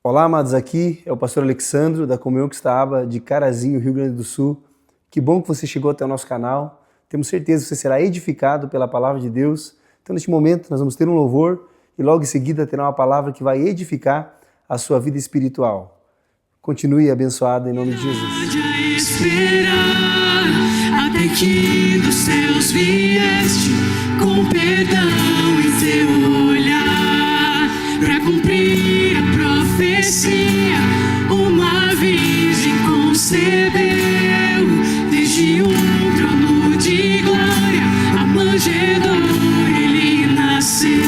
Olá, amados, aqui é o pastor Alexandro, da Comunhão Quixaba, de Carazinho, Rio Grande do Sul. Que bom que você chegou até o nosso canal. Temos certeza que você será edificado pela palavra de Deus. Então, neste momento, nós vamos ter um louvor e logo em seguida terá uma palavra que vai edificar a sua vida espiritual. Continue abençoado em nome de Jesus. Esperar até que dos céus vieste com perdão em teu olhar para cumprir a profecia. Uma virgem concebeu desde um trono de glória, a manjedoura ele nasceu.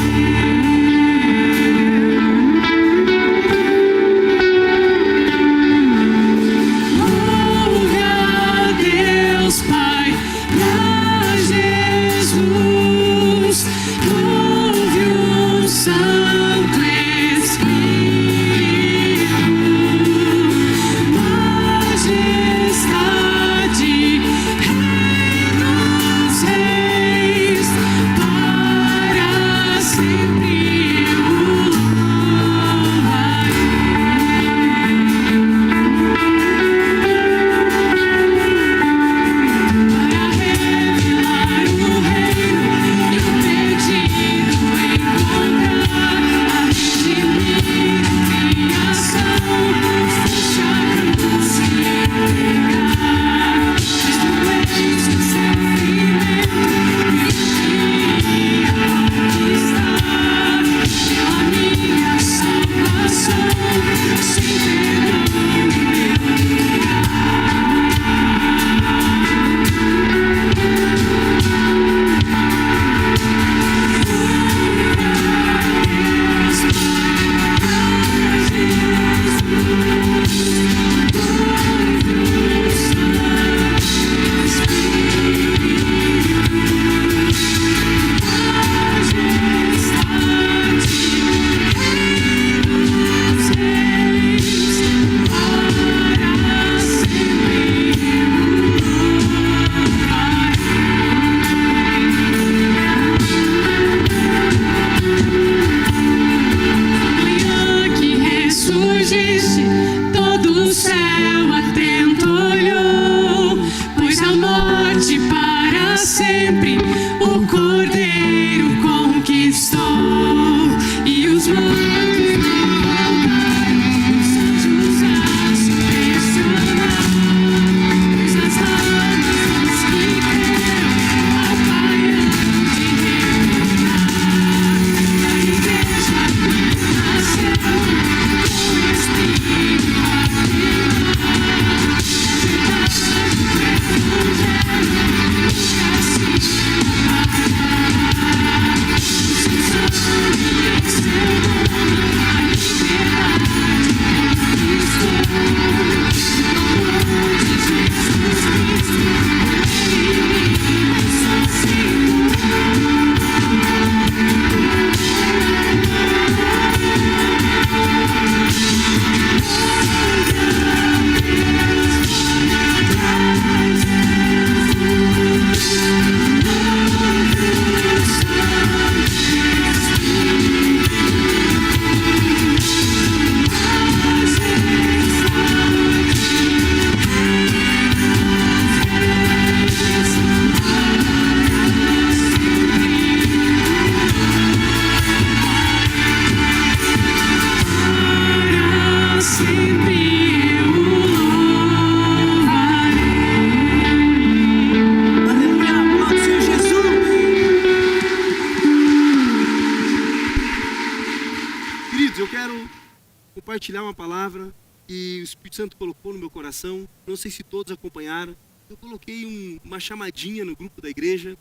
Compartilhar uma palavra que o Espírito Santo colocou no meu coração. Não sei se todos acompanharam. Eu coloquei uma chamadinha no grupo da igreja.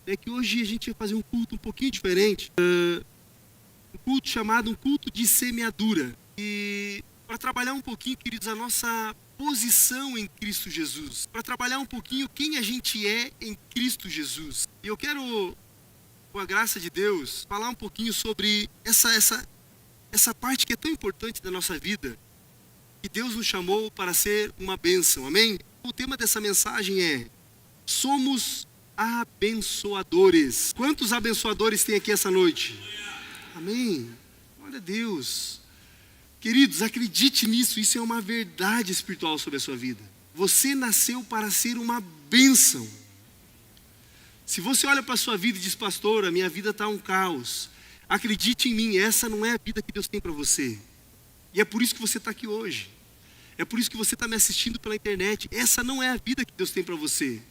É que hoje a gente vai fazer um culto um pouquinho diferente. Um culto chamado um culto de semeadura. E para trabalhar um pouquinho, queridos, a nossa posição em Cristo Jesus. Para trabalhar um pouquinho quem a gente é em Cristo Jesus. E eu quero, com a graça de Deus, falar um pouquinho sobre essa parte que é tão importante da nossa vida, que Deus nos chamou para ser uma bênção, amém? O tema dessa mensagem é: somos abençoadores. Quantos abençoadores tem aqui essa noite? Amém? Glória a Deus. Queridos, acredite nisso, isso é uma verdade espiritual sobre a sua vida. Você nasceu para ser uma bênção. Se você olha para a sua vida e diz, pastor, a minha vida está um caos, acredite em mim, essa não é a vida que Deus tem para você. E é por isso que você está aqui hoje. É por isso que você está me assistindo pela internet. Essa não é a vida que Deus tem para você.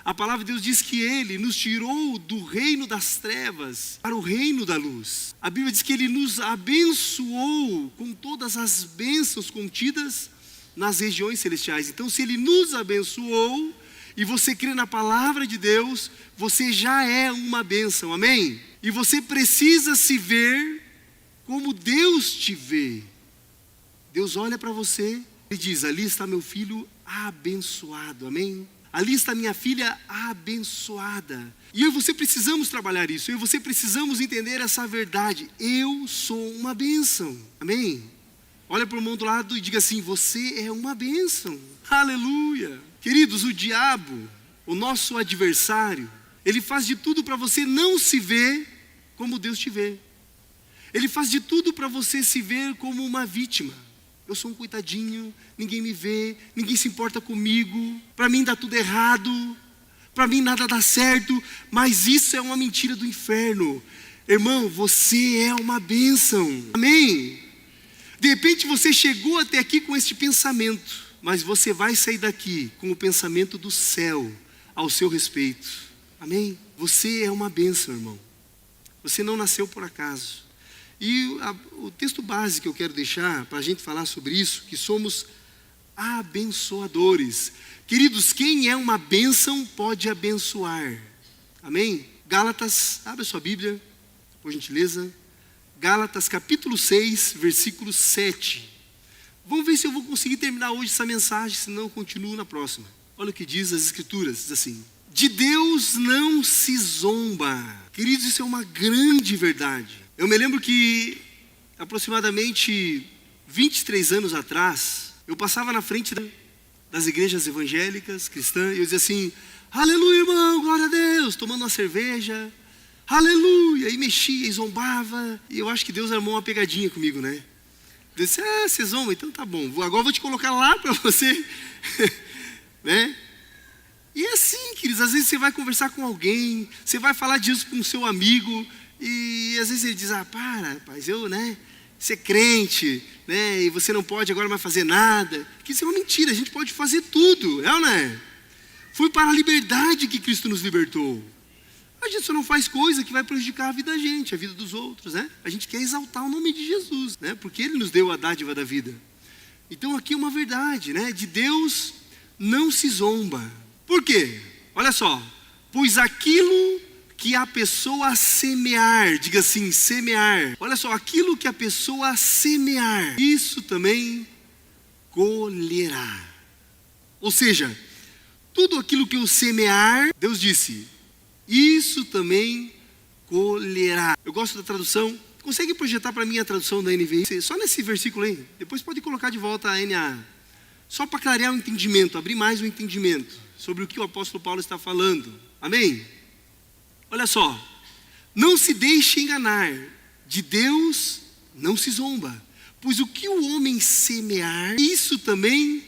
A palavra de Deus diz que Ele nos tirou do reino das trevas para o reino da luz. A Bíblia diz que Ele nos abençoou com todas as bênçãos contidas nas regiões celestiais. Então, se Ele nos abençoou e você crê na palavra de Deus, você já é uma bênção, amém? E você precisa se ver como Deus te vê. Deus olha para você e diz, ali está meu filho abençoado, amém? Ali está minha filha abençoada. E eu e você precisamos trabalhar isso. Eu e você precisamos entender essa verdade. Eu sou uma bênção. Amém? Olha para o irmão do lado e diga assim, você é uma bênção. Aleluia. Queridos, o diabo, o nosso adversário, ele faz de tudo para você não se ver como Deus te vê. Ele faz de tudo para você se ver como uma vítima. Eu sou um coitadinho, ninguém me vê, ninguém se importa comigo, para mim dá tudo errado, para mim nada dá certo, mas isso é uma mentira do inferno. Irmão, você é uma bênção, amém? De repente você chegou até aqui com este pensamento, mas você vai sair daqui com o pensamento do céu ao seu respeito, amém? Você é uma bênção, irmão, você não nasceu por acaso. E o texto base que eu quero deixar para a gente falar sobre isso, que somos abençoadores. Queridos, quem é uma bênção pode abençoar. Amém? Gálatas, abre a sua Bíblia, por gentileza. Gálatas capítulo 6, versículo 7. Vamos ver se eu vou conseguir terminar hoje essa mensagem, senão eu continuo na próxima. Olha o que diz as Escrituras, diz assim. De Deus não se zomba. Queridos, isso é uma grande verdade. Eu me lembro que aproximadamente 23 anos atrás, eu passava na frente das igrejas evangélicas, cristãs, e eu dizia assim, aleluia, irmão, glória a Deus, tomando uma cerveja, aleluia, e mexia e zombava, e eu acho que Deus armou uma pegadinha comigo, né? Eu disse, você zomba, então tá bom, agora eu vou te colocar lá para você, né? E é assim, queridos, às vezes você vai conversar com alguém, você vai falar disso com o seu amigo, e às vezes ele diz, para, rapaz, ser crente, né, e você não pode agora mais fazer nada. Que isso é uma mentira, a gente pode fazer tudo, é ou não é? Foi para a liberdade que Cristo nos libertou. A gente só não faz coisa que vai prejudicar a vida da gente, a vida dos outros, né? A gente quer exaltar o nome de Jesus, né? Porque Ele nos deu a dádiva da vida. Então aqui é uma verdade, né? De Deus não se zomba. Por quê? Olha só, pois aquilo que a pessoa semear, diga assim, semear. Olha só, aquilo que a pessoa semear, isso também colherá. Ou seja, tudo aquilo que eu semear, Deus disse, isso também colherá. Eu gosto da tradução. Consegue projetar para mim a tradução da NVI? Só nesse versículo aí. Depois pode colocar de volta a NA. Só para clarear o entendimento, abrir mais o entendimento sobre o que o apóstolo Paulo está falando. Amém? Olha só, não se deixe enganar, de Deus não se zomba, pois o que o homem semear, isso também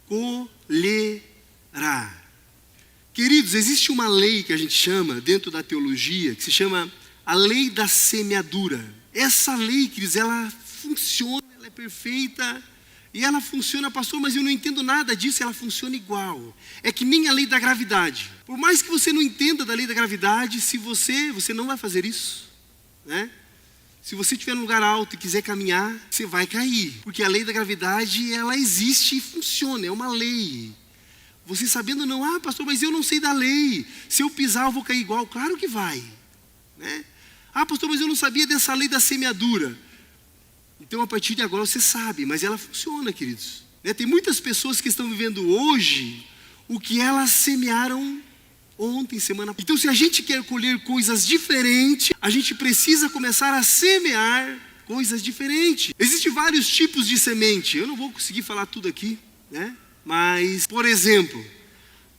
colherá. Queridos, existe uma lei que a gente chama, dentro da teologia, que se chama a lei da semeadura. Essa lei, queridos, ela funciona, ela é perfeita, e ela funciona, pastor, mas eu não entendo nada disso, ela funciona igual. É que nem a lei da gravidade. Por mais que você não entenda da lei da gravidade, se você não vai fazer isso, né? Se você estiver num lugar alto e quiser caminhar, você vai cair. Porque a lei da gravidade, ela existe e funciona, é uma lei. Você sabendo não, pastor, mas eu não sei da lei. Se eu pisar, eu vou cair igual. Claro que vai, né? Pastor, mas eu não sabia dessa lei da semeadura. Então, a partir de agora você sabe, mas ela funciona, queridos. Tem muitas pessoas que estão vivendo hoje o que elas semearam ontem, semana. Então, se a gente quer colher coisas diferentes, a gente precisa começar a semear coisas diferentes. Existem vários tipos de semente. Eu não vou conseguir falar tudo aqui, né? Mas, por exemplo,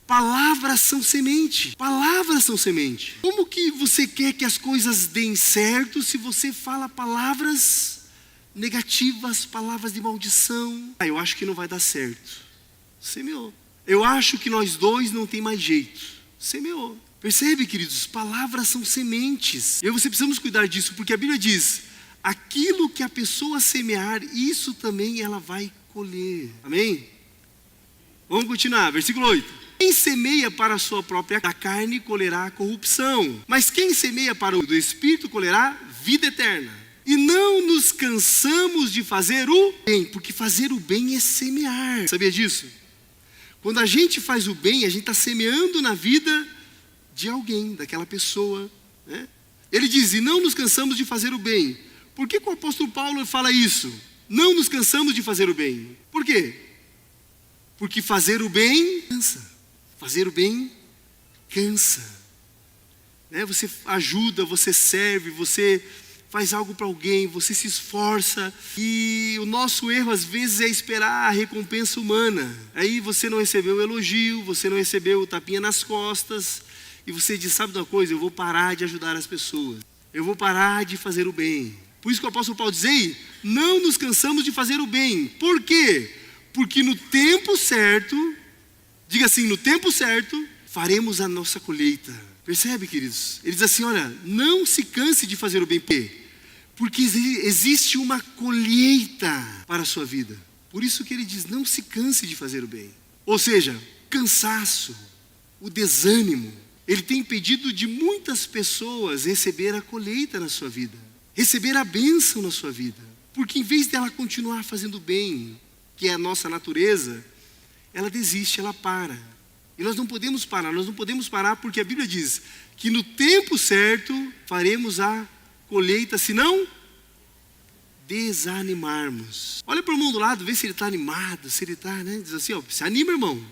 palavras são semente. Palavras são semente. Como que você quer que as coisas deem certo se você fala palavras negativas, palavras de maldição. Eu acho que não vai dar certo. Semeou. Eu acho que nós dois não tem mais jeito. Semeou. Percebe, queridos? Palavras são sementes. E você precisamos cuidar disso, porque a Bíblia diz: aquilo que a pessoa semear, isso também ela vai colher. Amém? Vamos continuar, versículo 8. Quem semeia para a sua própria carne colherá corrupção, mas quem semeia para o do Espírito colherá vida eterna. E não nos cansamos de fazer o bem, porque fazer o bem é semear. Sabia disso? Quando a gente faz o bem, a gente está semeando na vida de alguém, daquela pessoa, né? Ele diz: e não nos cansamos de fazer o bem. Por que o apóstolo Paulo fala isso? Não nos cansamos de fazer o bem. Por quê? Porque fazer o bem cansa. Fazer o bem cansa, né? Você ajuda, você serve, você faz algo para alguém, você se esforça. E o nosso erro às vezes é esperar a recompensa humana. Aí você não recebeu o elogio, você não recebeu o tapinha nas costas, e você diz: sabe de uma coisa, eu vou parar de ajudar as pessoas, eu vou parar de fazer o bem. Por isso que o apóstolo Paulo diz aí: não nos cansamos de fazer o bem. Por quê? Porque no tempo certo, diga assim, no tempo certo, faremos a nossa colheita. Percebe, queridos? Ele diz assim: olha, não se canse de fazer o bem. Porque existe uma colheita para a sua vida. Por isso que ele diz: não se canse de fazer o bem. Ou seja, cansaço, o desânimo, ele tem impedido de muitas pessoas receber a colheita na sua vida, receber a bênção na sua vida. Porque em vez dela continuar fazendo bem, que é a nossa natureza, ela desiste, ela para. E nós não podemos parar porque a Bíblia diz que no tempo certo faremos a colheita, se não desanimarmos. Olha para o irmão do lado, vê se ele está animado, se ele está, né? Diz assim: ó, se anima, irmão.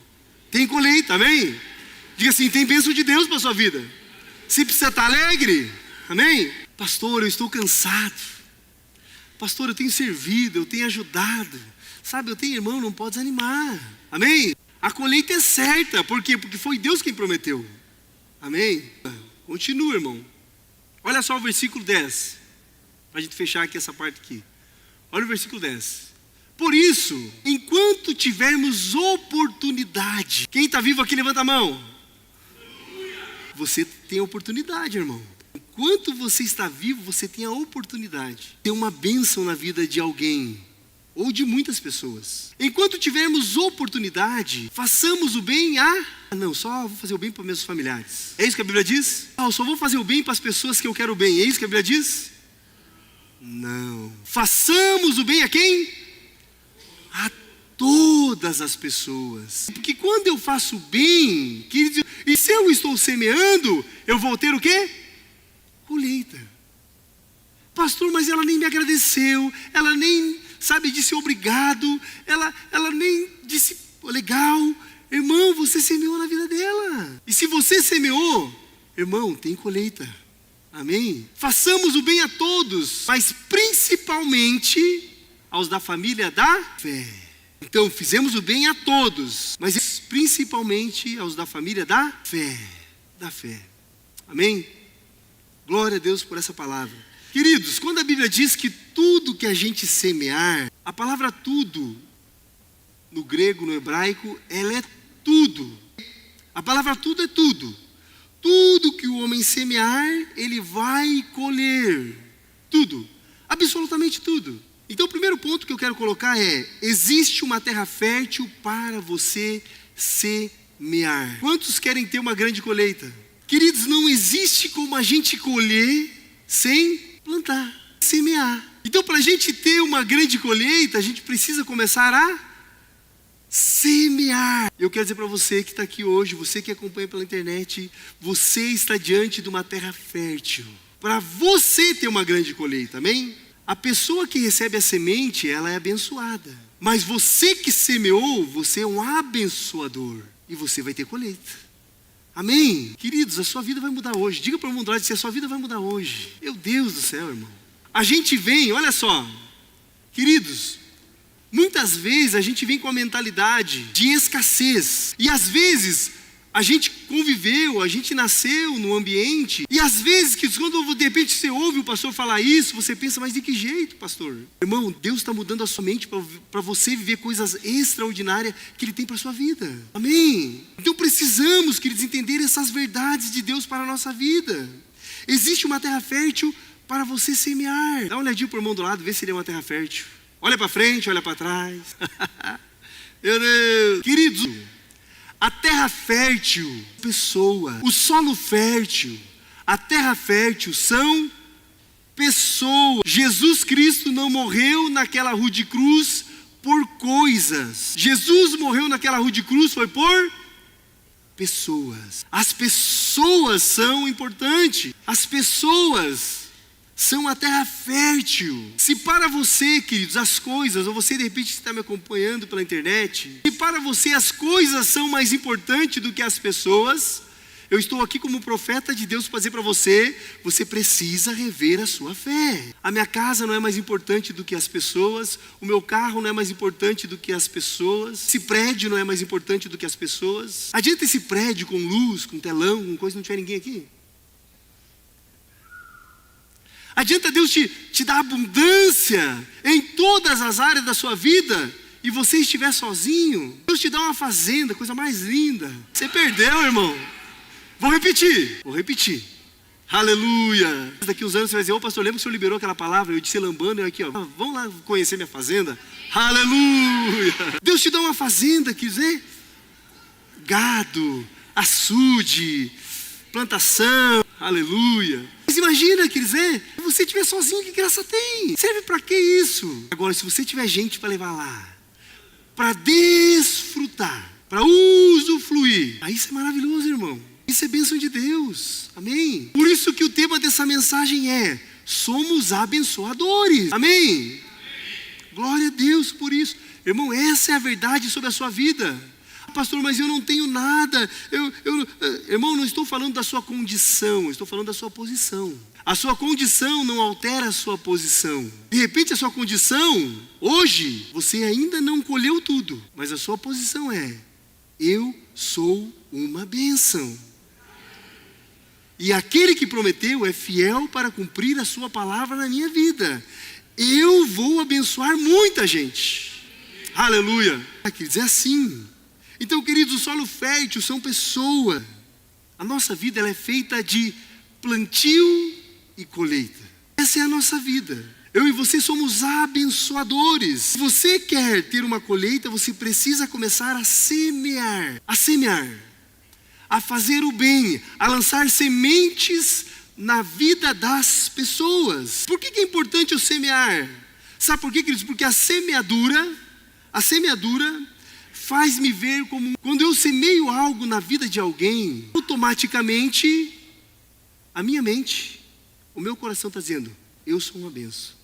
Tem colheita, amém? Diga assim: tem bênção de Deus para a sua vida. Se precisa estar alegre, amém? Pastor, eu estou cansado. Pastor, eu tenho servido, eu tenho ajudado. Sabe, eu tenho irmão, não pode desanimar. Amém? A colheita é certa. Por quê? Porque foi Deus quem prometeu. Amém? Continua, irmão. Olha só o versículo 10. Para a gente fechar aqui essa parte aqui. Olha o versículo 10. Por isso, enquanto tivermos oportunidade. Quem está vivo aqui, levanta a mão. Você tem oportunidade, irmão. Enquanto você está vivo, você tem a oportunidade. Tem uma bênção na vida de alguém. Ou de muitas pessoas. Enquanto tivermos oportunidade, façamos o bem não, só vou fazer o bem para meus familiares. É isso que a Bíblia diz? Eu só vou fazer o bem para as pessoas que eu quero bem. É isso que a Bíblia diz? Não. Façamos o bem a quem? A todas as pessoas. Porque quando eu faço bem, queridos, e se eu estou semeando, eu vou ter o quê? Colheita. Pastor, mas ela nem me agradeceu, ela nem, sabe, disse obrigado, ela nem disse legal. Irmão, você semeou na vida dela. E se você semeou, irmão, tem colheita. Amém? Façamos o bem a todos, mas principalmente aos da família da fé. Então, fizemos o bem a todos, mas principalmente aos da família da fé. Da fé. Amém? Glória a Deus por essa palavra. Queridos, quando a Bíblia diz que tudo que a gente semear, a palavra tudo, no grego, no hebraico, ela é tudo. A palavra tudo é tudo. Tudo que o homem semear, ele vai colher. Tudo. Absolutamente tudo. Então o primeiro ponto que eu quero colocar é: existe uma terra fértil para você semear. Quantos querem ter uma grande colheita? Queridos, não existe como a gente colher sem plantar, semear. Então, para a gente ter uma grande colheita, a gente precisa começar a semear. Eu quero dizer para você que está aqui hoje, você que acompanha pela internet, você está diante de uma terra fértil para você ter uma grande colheita, amém? A pessoa que recebe a semente, ela é abençoada. Mas você que semeou, você é um abençoador e você vai ter colheita. Amém? Queridos, a sua vida vai mudar hoje. Diga para o mundo, se a sua vida vai mudar hoje. Meu Deus do céu, irmão. A gente vem, olha só. Queridos, muitas vezes a gente vem com a mentalidade de escassez. E às vezes, A gente conviveu, a gente nasceu no ambiente. E às vezes, que quando de repente você ouve o pastor falar isso, você pensa, mas de que jeito, pastor? Irmão, Deus está mudando a sua mente para você viver coisas extraordinárias que Ele tem para a sua vida. Amém? Então precisamos, queridos, entender essas verdades de Deus para a nossa vida. Existe uma terra fértil para você semear. Dá uma olhadinha para o irmão do lado, vê se ele é uma terra fértil. Olha para frente, olha para trás. Meu Deus. Queridos, a terra fértil, pessoa. O solo fértil, a terra fértil são pessoas. Jesus Cristo não morreu naquela rude cruz por coisas. Jesus morreu naquela rude cruz foi por pessoas. As pessoas são importantes. As pessoas são a terra fértil. Se para você, queridos, as coisas, ou você de repente está me acompanhando pela internet, se para você as coisas são mais importantes do que as pessoas, eu estou aqui como profeta de Deus para dizer para você, você precisa rever a sua fé. A minha casa não é mais importante do que as pessoas, o meu carro não é mais importante do que as pessoas, esse prédio não é mais importante do que as pessoas. Adianta esse prédio com luz, com telão, com coisa, não tiver ninguém aqui? Adianta Deus te dar abundância em todas as áreas da sua vida e você estiver sozinho? Deus te dá uma fazenda, coisa mais linda. Você perdeu, irmão. Vou repetir. Aleluia. Daqui uns anos você vai dizer, ô pastor, lembra que o senhor liberou aquela palavra? Eu disse lambando, eu aqui, ó. Vamos lá conhecer minha fazenda? Aleluia. Deus te dá uma fazenda, quer dizer, gado, açude, plantação. Aleluia. Mas imagina, quer dizer, se você estiver sozinho, que graça tem? Serve para que isso? Agora, se você tiver gente para levar lá, para desfrutar, para usufruir, aí isso é maravilhoso, irmão. Isso é bênção de Deus. Amém? Por isso que o tema dessa mensagem é: somos abençoadores. Amém? Glória a Deus por isso. Irmão, essa é a verdade sobre a sua vida. Pastor, mas eu não tenho nada. Irmão, não estou falando da sua condição, eu estou falando da sua posição. A sua condição não altera a sua posição. De repente a sua condição, hoje, você ainda não colheu tudo, mas a sua posição é: eu sou uma bênção. E aquele que prometeu é fiel para cumprir a sua palavra na minha vida. Eu vou abençoar muita gente. Aleluia. Quer dizer assim. Então, queridos, o solo fértil são pessoas. A nossa vida ela é feita de plantio e colheita. Essa é a nossa vida. Eu e você somos abençoadores. Se você quer ter uma colheita, você precisa começar a semear. A fazer o bem, a lançar sementes na vida das pessoas. Por que é importante eu semear? Sabe por quê, queridos? Porque a semeadura faz-me ver como, quando eu semeio algo na vida de alguém, automaticamente, a minha mente, o meu coração está dizendo, eu sou uma bênção.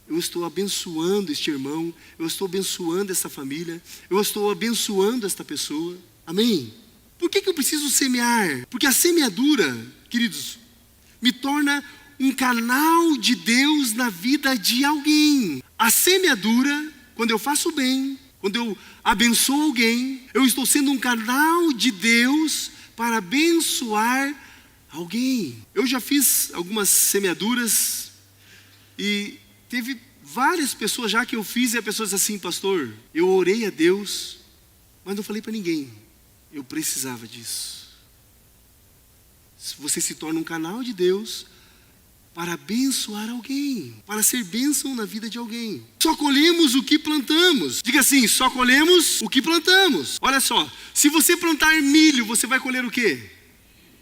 Eu estou abençoando este irmão, eu estou abençoando essa família, eu estou abençoando esta pessoa. Amém? Por que eu preciso semear? Porque a semeadura, queridos, me torna um canal de Deus na vida de alguém. A semeadura, quando eu faço bem, quando eu abençoo alguém, eu estou sendo um canal de Deus para abençoar alguém. Eu já fiz algumas semeaduras e teve várias pessoas já que eu fiz e a pessoa disse assim, pastor, eu orei a Deus, mas não falei para ninguém. Eu precisava disso. Você se torna um canal de Deus para abençoar alguém, para ser bênção na vida de alguém. Só colhemos o que plantamos. Diga assim, só colhemos o que plantamos. Olha só, se você plantar milho, você vai colher o quê?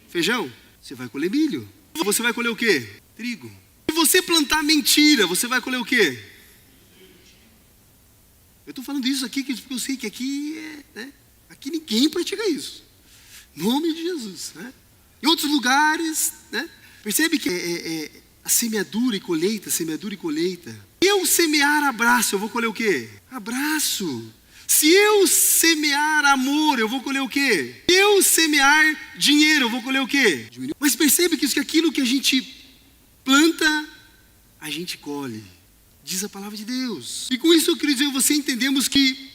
Feijão? Você vai colher milho. Você vai colher o quê? Trigo. Se você plantar mentira, você vai colher o quê? Eu estou falando isso aqui porque eu sei que aqui aqui ninguém pratica isso. Em nome de Jesus, né? Em outros lugares, né? Percebe que é a semeadura e colheita, semeadura e colheita. Se eu semear abraço, eu vou colher o quê? Abraço. Se eu semear amor, eu vou colher o quê? Se eu semear dinheiro, eu vou colher o quê? Mas percebe que aquilo que a gente planta, a gente colhe. Diz a palavra de Deus. E com isso eu queria dizer a você, entendemos que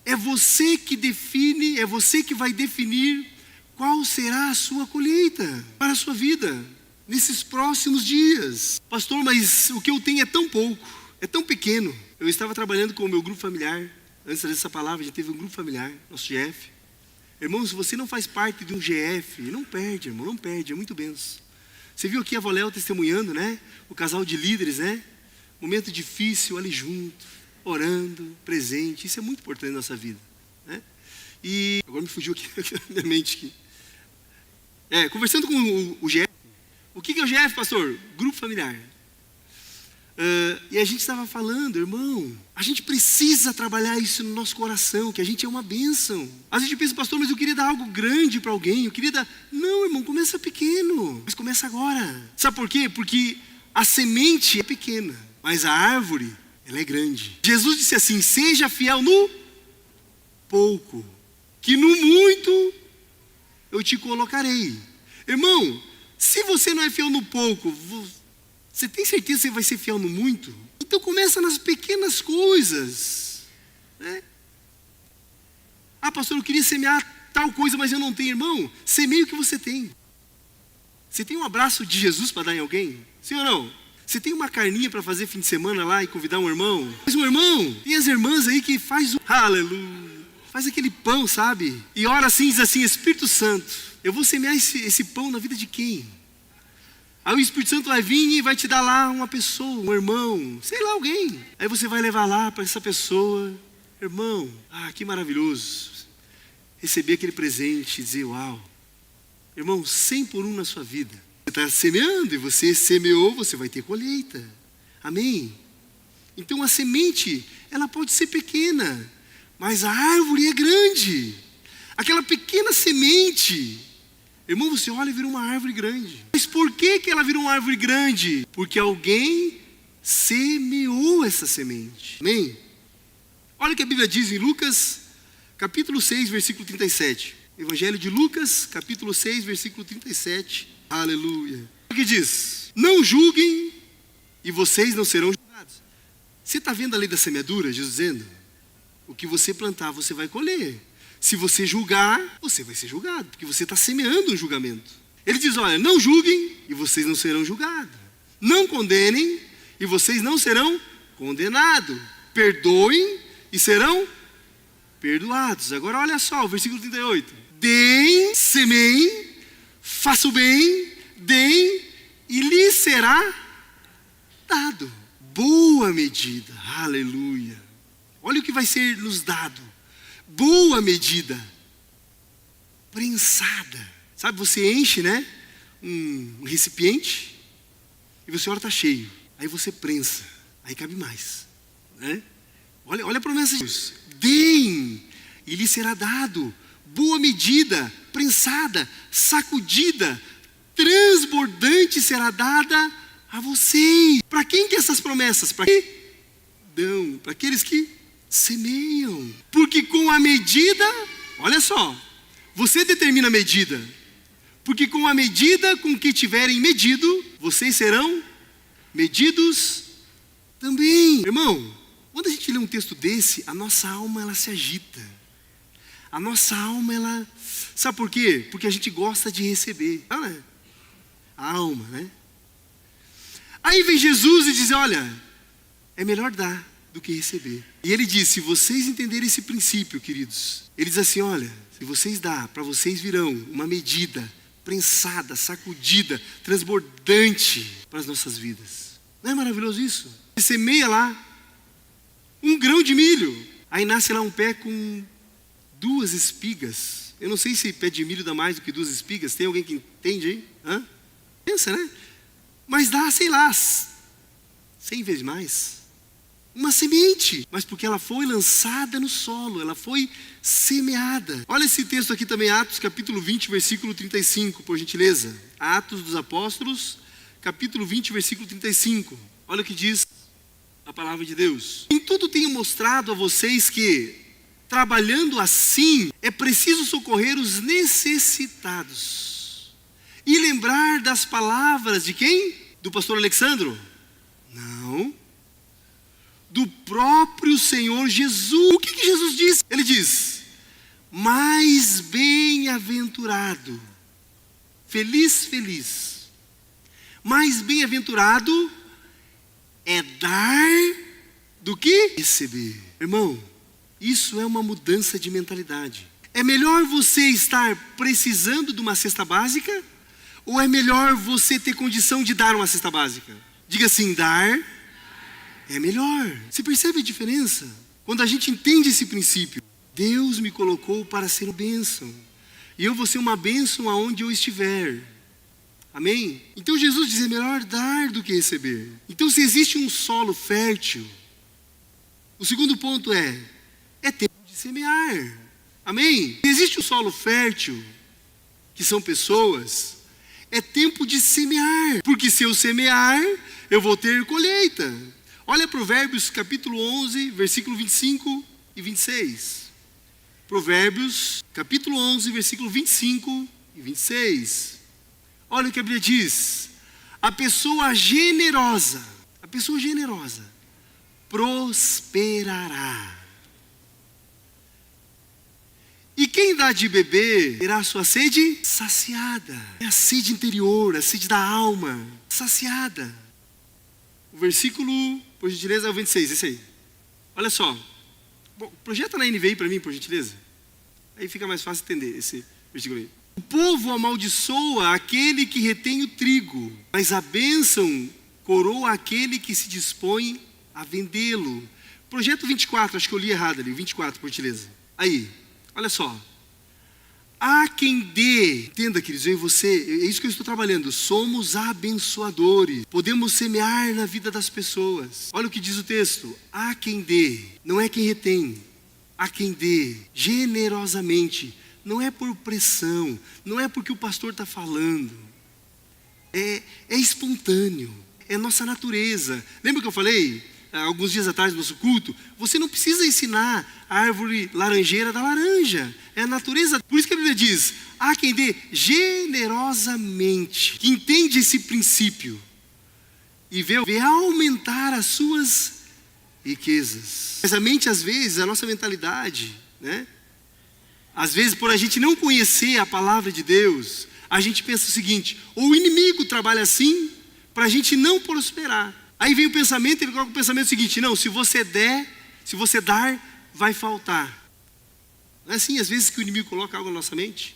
é você que define, é você que vai definir qual será a sua colheita para a sua vida nesses próximos dias. Pastor, mas o que eu tenho é tão pouco, é tão pequeno. Eu estava trabalhando com o meu grupo familiar. Antes dessa palavra, a gente teve um grupo familiar, nosso GF. Irmão, se você não faz parte de um GF, não perde, irmão, não perde, é muito benção. Você viu aqui a avó Léo testemunhando, né? O casal de líderes, né? Momento difícil, ali junto, orando, presente. Isso é muito importante na nossa vida, né? E agora me fugiu aqui na minha mente aqui. Conversando com o GF. O que é o GF, pastor? Grupo familiar. E a gente estava falando, irmão, a gente precisa trabalhar isso no nosso coração, que a gente é uma bênção. Às vezes a gente pensa, pastor, mas eu queria dar algo grande para alguém, eu queria dar... Não, irmão, começa pequeno, mas começa agora. Sabe por quê? Porque a semente é pequena, mas a árvore, ela é grande. Jesus disse assim, seja fiel no pouco, que no muito eu te colocarei. Irmão, se você não é fiel no pouco, você tem certeza que você vai ser fiel no muito? Então começa nas pequenas coisas, né? Ah, pastor, eu queria semear tal coisa, mas eu não tenho. Irmão, semeie o que você tem. Você tem um abraço de Jesus para dar em alguém? Sim ou não? Você tem uma carninha para fazer fim de semana lá e convidar um irmão? Mas um irmão, tem as irmãs aí que faz o... Aleluia. Faz aquele pão, sabe? E ora assim, diz assim, Espírito Santo, eu vou semear esse pão na vida de quem? Aí o Espírito Santo vai vir e vai te dar lá uma pessoa, um irmão, sei lá, alguém. Aí você vai levar lá para essa pessoa, irmão, que maravilhoso. Receber aquele presente e dizer, uau. Irmão, 100 por 1 na sua vida. Você está semeando e você semeou, você vai ter colheita. Amém? Então a semente, ela pode ser pequena, mas a árvore é grande. Aquela pequena semente... Irmão, você olha e vira uma árvore grande. Mas por que ela virou uma árvore grande? Porque alguém semeou essa semente. Amém? Olha o que a Bíblia diz em Lucas, capítulo 6, versículo 37. Evangelho de Lucas, capítulo 6, versículo 37. Aleluia. O que diz? Não julguem e vocês não serão julgados. Você está vendo a lei da semeadura, Jesus dizendo? O que você plantar, você vai colher. Se você julgar, você vai ser julgado, porque você está semeando um julgamento. Ele diz, olha, não julguem e vocês não serão julgados. Não condenem e vocês não serão condenados. Perdoem e serão perdoados. Agora olha só, o versículo 38. Deem, semeiem, façam o bem, deem e lhes será dado. Boa medida, aleluia. Olha o que vai ser nos dado. Boa medida, prensada. Sabe, você enche, né, um recipiente e você olha, está cheio. Aí você prensa, aí cabe mais, né? Olha a promessa de Deus. Deem e lhe será dado. Boa medida, prensada, sacudida, transbordante será dada a vocês. Para quem que essas promessas? Para quem dão? Para aqueles que semeiam, porque com a medida, olha só, você determina a medida, porque com a medida com que tiverem medido, vocês serão medidos também. Irmão, quando a gente lê um texto desse, a nossa alma ela se agita, a nossa alma ela, sabe por quê? Porque a gente gosta de receber, não é? A alma, né? Aí vem Jesus e diz, olha, é melhor dar do que receber. E ele diz, se vocês entenderem esse princípio, queridos, ele diz assim, olha, se vocês dão, para vocês virão uma medida prensada, sacudida, transbordante para as nossas vidas. Não é maravilhoso isso? Você semeia lá um grão de milho, aí nasce lá um pé com 2 espigas. Eu não sei se pé de milho dá mais do que 2 espigas, tem alguém que entende aí? Hã? Pensa, né? Mas dá, sei lá, 100 vezes mais. Uma semente, mas porque ela foi lançada no solo, ela foi semeada. Olha esse texto aqui também, Atos capítulo 20, versículo 35, por gentileza. Atos dos Apóstolos, capítulo 20, versículo 35. Olha o que diz a palavra de Deus. Em tudo tenho mostrado a vocês que, trabalhando assim, é preciso socorrer os necessitados. E lembrar das palavras de quem? Do pastor Alexandro? Não. Do próprio Senhor Jesus. O que Jesus disse? Ele diz, mais bem-aventurado, feliz, mais bem-aventurado é dar do que receber. Irmão, isso é uma mudança de mentalidade. É melhor você estar precisando de uma cesta básica, ou é melhor você ter condição de dar uma cesta básica? Diga assim, dar é melhor. Você percebe a diferença? Quando a gente entende esse princípio, Deus me colocou para ser uma bênção, e eu vou ser uma bênção aonde eu estiver. Amém? Então Jesus diz, é melhor dar do que receber. Então se existe um solo fértil, o segundo ponto é tempo de semear. Amém? Se existe um solo fértil, que são pessoas, é tempo de semear. Porque se eu semear, eu vou ter colheita. Olha Provérbios capítulo 11, versículo 25 e 26. Provérbios capítulo 11, versículo 25 e 26. Olha o que a Bíblia diz. A pessoa generosa prosperará. E quem dá de beber terá a sua sede saciada. É a sede interior, a sede da alma, saciada. O versículo, por gentileza, é o 26, esse aí. Olha só. Bom, projeta na NVI para mim, por gentileza. Aí fica mais fácil entender esse versículo aí. O povo amaldiçoa aquele que retém o trigo, mas a bênção coroa aquele que se dispõe a vendê-lo. Projeto 24, acho que eu li errado ali, 24, por gentileza. Aí, olha só. Há quem dê, entenda, queridos, eu e você, é isso que eu estou trabalhando, somos abençoadores, podemos semear na vida das pessoas. Olha o que diz o texto, há quem dê, não é quem retém, há quem dê, generosamente, não é por pressão, não é porque o pastor está falando, é espontâneo, é nossa natureza. Lembra que eu falei, alguns dias atrás no nosso culto, você não precisa ensinar a árvore laranjeira da laranja, é a natureza. Por isso que a Bíblia diz, há quem dê generosamente, que entende esse princípio e vê aumentar as suas riquezas. Mas a mente, às vezes, a nossa mentalidade, né? Às vezes, por a gente não conhecer a palavra de Deus, a gente pensa o seguinte, o inimigo trabalha assim para a gente não prosperar. Aí vem o pensamento, ele coloca o pensamento seguinte, não, se você dar, vai faltar. Não é assim, às vezes, que o inimigo coloca algo na nossa mente?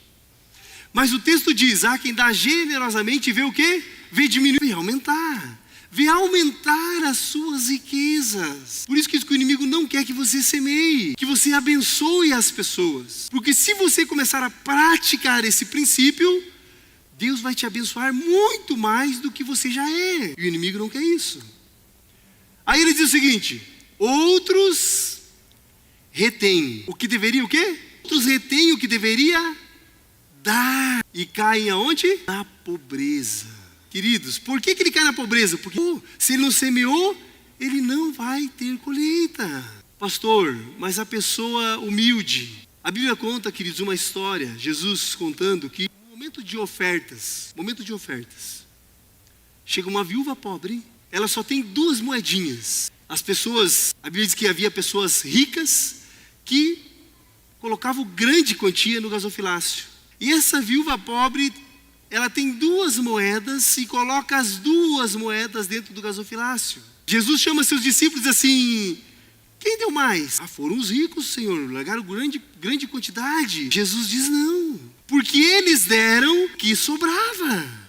Mas o texto diz, quem dá generosamente vê o quê? Vê diminuir, vê aumentar. Vê aumentar as suas riquezas. Por isso que o inimigo não quer que você semeie, que você abençoe as pessoas. Porque se você começar a praticar esse princípio, Deus vai te abençoar muito mais do que você já é. E o inimigo não quer isso. Aí ele diz o seguinte, outros retêm o que deveria o quê? Outros retêm o que deveria dar. E caem aonde? Na pobreza. Queridos, por que ele cai na pobreza? Porque se ele não semeou, ele não vai ter colheita. Pastor, mas a pessoa humilde. A Bíblia conta, queridos, uma história. Jesus contando que no momento de ofertas, chega uma viúva pobre, ela só tem 2 moedinhas. As pessoas, a Bíblia diz que havia pessoas ricas que colocavam grande quantia no gasofilácio. E essa viúva pobre, ela tem 2 moedas e coloca as 2 moedas dentro do gasofilácio. Jesus chama seus discípulos assim, quem deu mais? Foram os ricos, Senhor, largaram grande quantidade. Jesus diz não, porque eles deram que sobrava.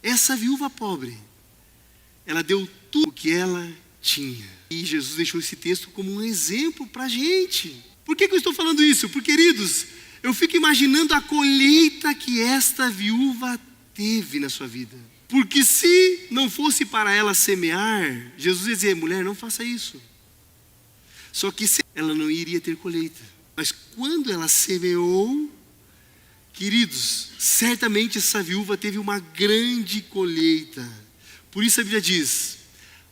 Essa viúva pobre, ela deu tudo o que ela tinha. E Jesus deixou esse texto como um exemplo para a gente. Por que eu estou falando isso? Porque, queridos, eu fico imaginando a colheita que esta viúva teve na sua vida. Porque se não fosse para ela semear, Jesus ia dizer, mulher, não faça isso. Só que ela não iria ter colheita. Mas quando ela semeou, queridos, certamente essa viúva teve uma grande colheita. Por isso a Bíblia diz,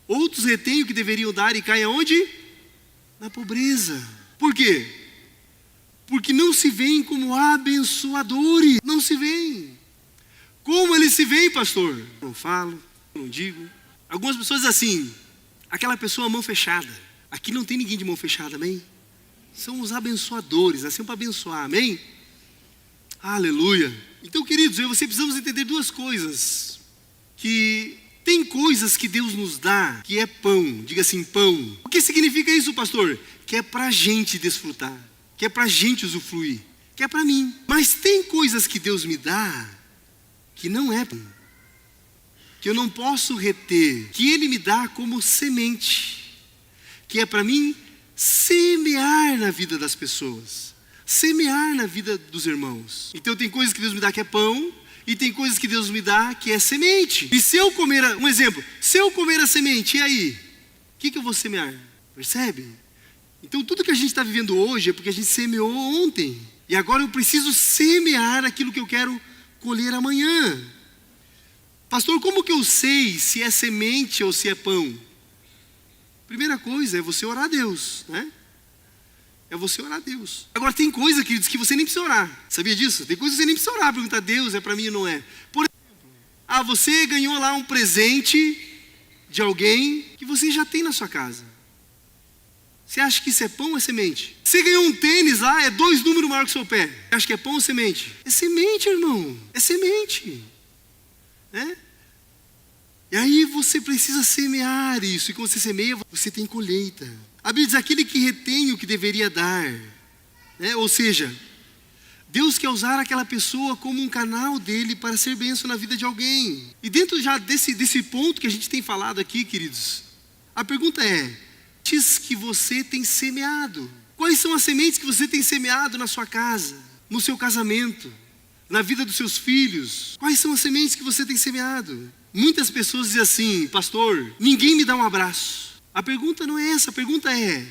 outros retêm o que deveriam dar e caem aonde? Na pobreza. Por quê? Porque não se veem como abençoadores. Não se veem. Como eles se veem, pastor? Não falo, não digo. Algumas pessoas assim, aquela pessoa mão fechada. Aqui não tem ninguém de mão fechada, amém? são os abençoadores, nascemos para abençoar, amém? Aleluia. Então, queridos, eu e você precisamos entender duas coisas. Que tem coisas que Deus nos dá, que é pão, diga assim, pão. O que significa isso, pastor? Que é para a gente desfrutar, que é para a gente usufruir, que é para mim. Mas tem coisas que Deus me dá, que não é pão, que eu não posso reter, que Ele me dá como semente, que é para mim semear na vida das pessoas, semear na vida dos irmãos. Então tem coisas que Deus me dá que é pão, e tem coisas que Deus me dá que é semente. E se eu comer, um exemplo, se eu comer a semente, e aí? O que eu vou semear? Percebe? Então tudo que a gente está vivendo hoje é porque a gente semeou ontem. E agora eu preciso semear aquilo que eu quero colher amanhã. Pastor, como que eu sei se é semente ou se é pão? Primeira coisa é você orar a Deus, né? É você orar a Deus. Agora tem coisa, queridos, que você nem precisa orar. Sabia disso? Tem coisa que você nem precisa orar, perguntar a Deus, é para mim ou não é? Por exemplo, você ganhou lá um presente de alguém que você já tem na sua casa. Você acha que isso é pão ou é semente? Você ganhou um tênis lá, é 2 números maior que o seu pé. Você acha que é pão ou semente? É semente, irmão. É semente. Né? E aí você precisa semear isso. E quando você semeia, você tem colheita. A Bíblia diz, aquele que retém o que deveria dar. Né? Ou seja, Deus quer usar aquela pessoa como um canal dele para ser bênção na vida de alguém. E dentro já desse ponto que a gente tem falado aqui, queridos, a pergunta é, que você tem semeado? Quais são as sementes que você tem semeado na sua casa, no seu casamento, na vida dos seus filhos? Quais são as sementes que você tem semeado? Muitas pessoas dizem assim, pastor, ninguém me dá um abraço. A pergunta não é essa, a pergunta é,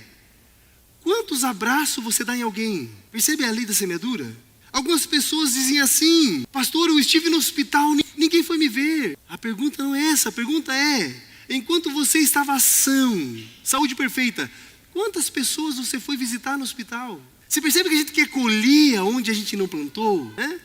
quantos abraços você dá em alguém? Percebe a lei da semeadura? Algumas pessoas dizem assim, pastor, eu estive no hospital, ninguém foi me ver. A pergunta não é essa, a pergunta é, enquanto você estava são, saúde perfeita, quantas pessoas você foi visitar no hospital? Você percebe que a gente quer colher onde a gente não plantou? Né?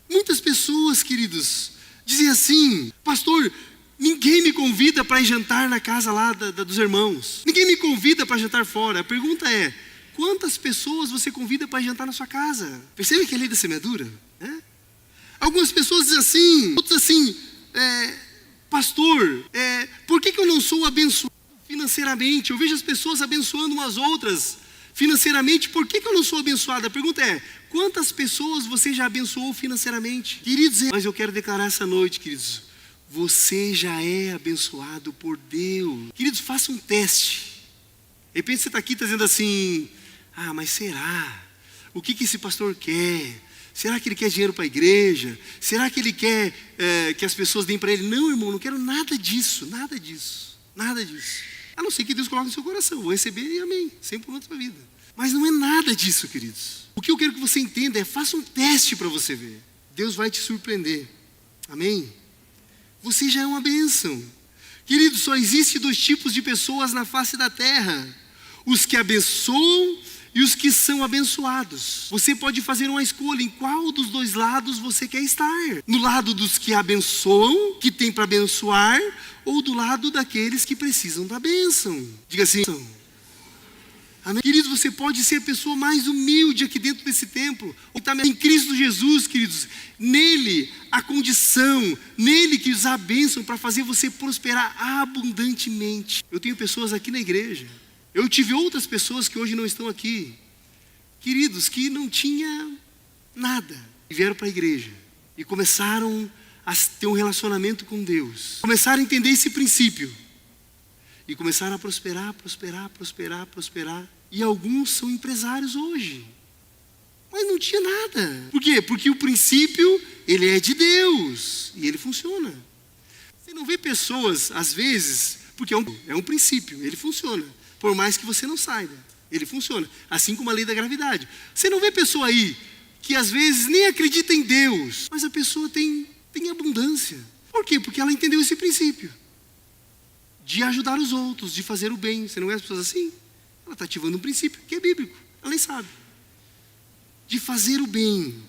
Muitas pessoas, queridos, dizem assim, pastor, ninguém me convida para ir jantar na casa lá dos irmãos. Ninguém me convida para jantar fora. A pergunta é, quantas pessoas você convida para jantar na sua casa? Percebe que é a lei da semeadura? Né? Algumas pessoas dizem assim, outros assim, pastor, por que eu não sou abençoado financeiramente? Eu vejo as pessoas abençoando umas outras financeiramente, por que eu não sou abençoado? A pergunta é, quantas pessoas você já abençoou financeiramente? Queridos, mas eu quero declarar essa noite, queridos, você já é abençoado por Deus. Queridos, faça um teste. De repente você está aqui dizendo assim, mas será? O que esse pastor quer? Será que ele quer dinheiro para a igreja? Será que ele quer que as pessoas deem para ele? Não, irmão, não quero nada disso, nada disso, nada disso. A não ser que Deus coloque no seu coração, vou receber e amém, 100% da sua vida. Mas não é nada disso, queridos. O que eu quero que você entenda é, faça um teste para você ver. Deus vai te surpreender, amém? Você já é uma bênção. Queridos, só existe 2 tipos de pessoas na face da terra. Os que abençoam e os que são abençoados. Você pode fazer uma escolha em qual dos 2 lados você quer estar. No lado dos que abençoam, que tem para abençoar, ou do lado daqueles que precisam da bênção. Diga assim. Amém? Queridos, você pode ser a pessoa mais humilde aqui dentro desse templo. Em Cristo Jesus, queridos, nele a condição, nele que os bênção para fazer você prosperar abundantemente. Eu tenho pessoas aqui na igreja. Eu tive outras pessoas que hoje não estão aqui. Queridos, que não tinha nada. E vieram para a igreja. E começaram a ter um relacionamento com Deus. Começaram a entender esse princípio. E começaram a prosperar, prosperar, prosperar, prosperar. E alguns são empresários hoje. Mas não tinha nada. Por quê? Porque o princípio, ele é de Deus. E ele funciona. Você não vê pessoas, às vezes, porque é um princípio, ele funciona. Por mais que você não saiba, ele funciona. Assim como a lei da gravidade. Você não vê pessoa aí que às vezes nem acredita em Deus, mas a pessoa tem abundância. Por quê? Porque ela entendeu esse princípio. De ajudar os outros, de fazer o bem. Você não vê as pessoas assim? Ela está ativando um princípio que é bíblico. Ela nem sabe. De fazer o bem.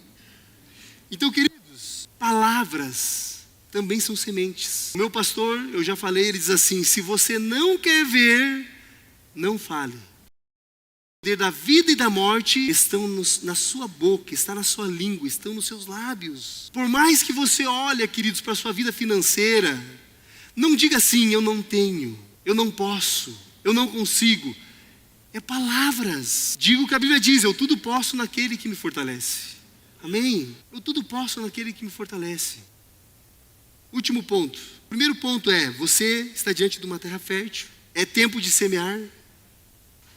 Então, queridos, palavras também são sementes. O meu pastor, eu já falei, ele diz assim, se você não quer ver, não fale. poder da vida e da morte estão na sua boca, está na sua língua, estão nos seus lábios. Por mais que você olhe, queridos, para a sua vida financeira, não diga assim, eu não tenho, eu não posso, eu não consigo. É palavras. Digo o que a Bíblia diz, eu tudo posso naquele que me fortalece. Amém? Eu tudo posso naquele que me fortalece. Último ponto. Primeiro ponto é, você está diante de uma terra fértil, é tempo de semear.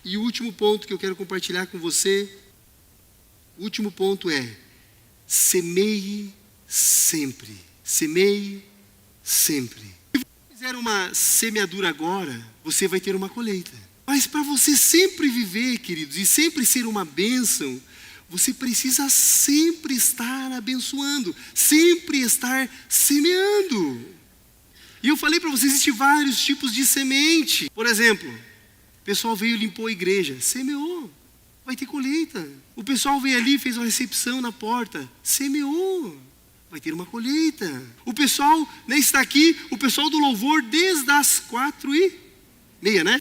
E o último ponto que eu quero compartilhar com você, o último ponto é, semeie sempre. Semeie sempre. Se você fizer uma semeadura agora, você vai ter uma colheita. Mas para você sempre viver, queridos, e sempre ser uma bênção, você precisa sempre estar abençoando, sempre estar semeando. E eu falei para vocês, existem vários tipos de semente. Por exemplo, o pessoal veio e limpou a igreja, semeou, vai ter colheita. O pessoal veio ali e fez uma recepção na porta, semeou, vai ter uma colheita. O pessoal está aqui, o pessoal do louvor desde as 4:30, né?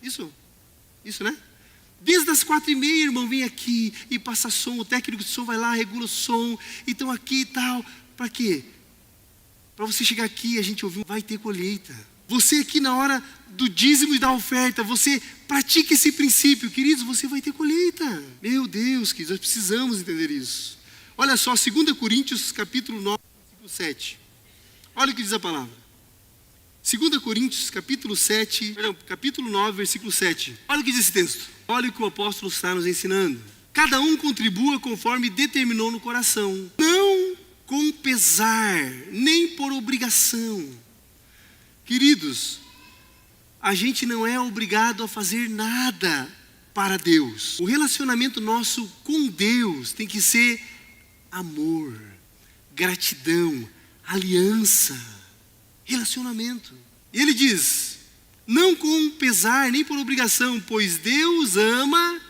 Isso, né? Desde as 4:30, irmão, vem aqui e passa som, o técnico de som vai lá, regula o som, e estão aqui e tal. Para quê? Para você chegar aqui, a gente ouvir, vai ter colheita. Você aqui na hora do dízimo e da oferta, você pratica esse princípio, queridos, você vai ter colheita. Meu Deus, queridos, nós precisamos entender isso. Olha só, 2 Coríntios, capítulo 9, versículo 7. Olha o que diz a palavra. 2 Coríntios, capítulo 9, versículo 7. Olha o que diz esse texto. Olha o que o apóstolo está nos ensinando. Cada um contribua conforme determinou no coração, não com pesar, nem por obrigação. Queridos, a gente não é obrigado a fazer nada para Deus. O relacionamento nosso com Deus tem que ser amor, gratidão, aliança, relacionamento. E ele diz, não com pesar nem por obrigação, pois Deus ama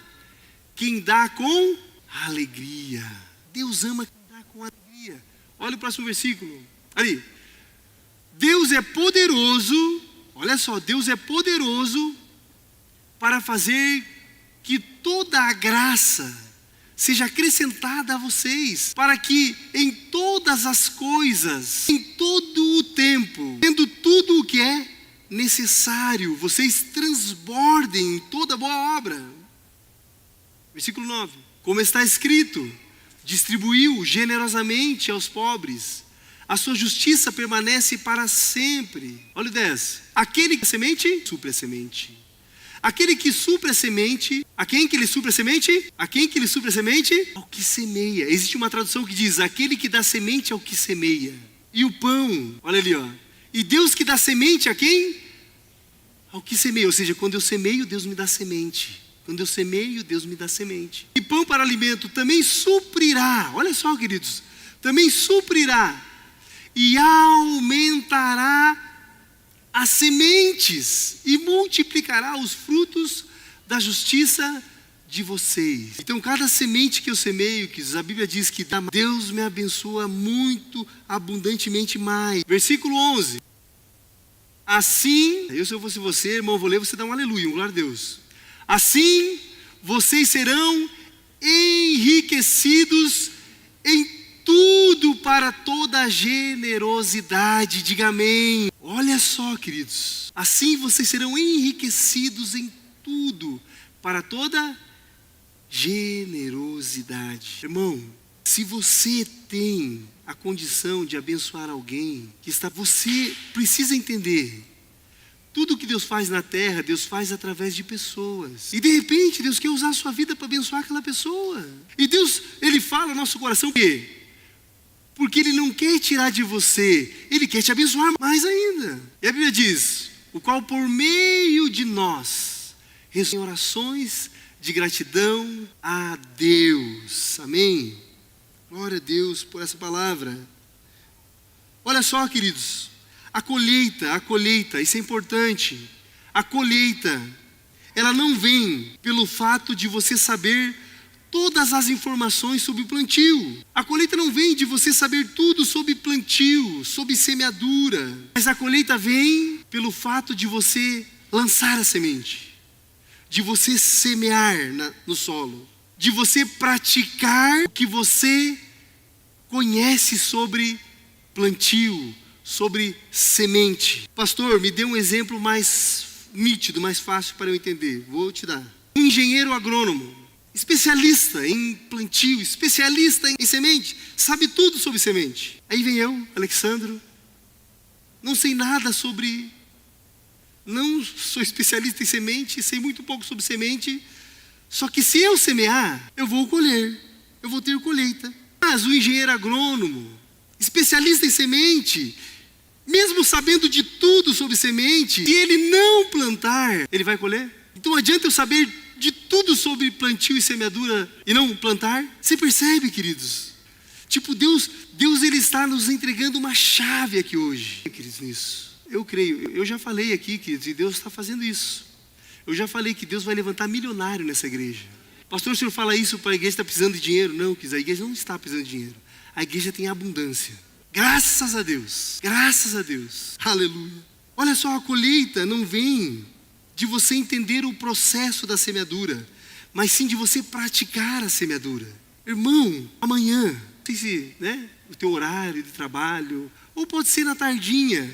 quem dá com alegria. Deus ama quem dá com alegria. Olha o próximo versículo. Ali. Deus é poderoso, olha só, Deus é poderoso para fazer que toda a graça seja acrescentada a vocês, para que em todas as coisas, em todo o tempo, tendo tudo o que é necessário, vocês transbordem em toda boa obra. Versículo 9. Como está escrito, distribuiu generosamente aos pobres, a sua justiça permanece para sempre. Olha o 10. Aquele que semente, supre a semente. Aquele que supre a semente, a quem que ele supre a semente? A quem que ele supre a semente? Ao que semeia. Existe uma tradução que diz, aquele que dá semente ao que semeia. E o pão, olha ali, ó. E Deus que dá semente a quem? Ao que semeia. Ou seja, quando eu semeio, Deus me dá semente. Quando eu semeio, Deus me dá semente. E pão para alimento também suprirá. Olha só, queridos. Também suprirá. E aumentará as sementes e multiplicará os frutos da justiça de vocês. Então, cada semente que eu semeio, que a Bíblia diz que Deus me abençoa muito, abundantemente mais. Versículo 11. Assim, se eu fosse você, irmão, vou ler, você dá um aleluia, um glória a Deus. Assim, vocês serão enriquecidos em tudo para toda a generosidade. Diga amém. Olha só, queridos. Assim vocês serão enriquecidos em tudo para toda generosidade. Irmão, se você tem a condição de abençoar alguém você precisa entender. Tudo que Deus faz na terra, Deus faz através de pessoas. E de repente, Deus quer usar a sua vida para abençoar aquela pessoa. E Deus, Ele fala no nosso coração, por quê? Porque Ele não quer tirar de você, Ele quer te abençoar mais ainda. E a Bíblia diz, o qual por meio de nós, recebem orações de gratidão a Deus. Amém? Glória a Deus por essa palavra. Olha só, queridos, a colheita, isso é importante. A colheita, ela não vem pelo fato de você saber todas as informações sobre o plantio. A colheita não vem de você saber tudo sobre plantio, sobre semeadura. Mas a colheita vem pelo fato de você lançar a semente, de você semear no solo, de você praticar o que você conhece sobre plantio, sobre semente. Pastor, me dê um exemplo mais nítido, mais fácil para eu entender. Vou te dar. Um engenheiro agrônomo, especialista em plantio, especialista em semente, sabe tudo sobre semente. Aí vem eu, Alexandro, não sei nada sobre, não sou especialista em semente, sei muito pouco sobre semente, só que se eu semear, eu vou colher, eu vou ter colheita. Mas o engenheiro agrônomo, especialista em semente, mesmo sabendo de tudo sobre semente, se ele não plantar, ele vai colher? Então adianta eu saber de tudo sobre plantio e semeadura e não plantar? Você percebe, queridos? Tipo, Deus ele está nos entregando uma chave aqui hoje, queridos, nisso. Eu creio, eu já falei aqui, queridos, e Deus está fazendo isso. Eu já falei que Deus vai levantar milionário nessa igreja. Pastor, o senhor fala isso para a igreja está precisando de dinheiro? Não, queridos, a igreja não está precisando de dinheiro. A igreja tem abundância. Graças a Deus, aleluia. Olha só, a colheita não vem de você entender o processo da semeadura, mas sim de você praticar a semeadura. Irmão, amanhã, não sei se, o teu horário de trabalho, ou pode ser na tardinha,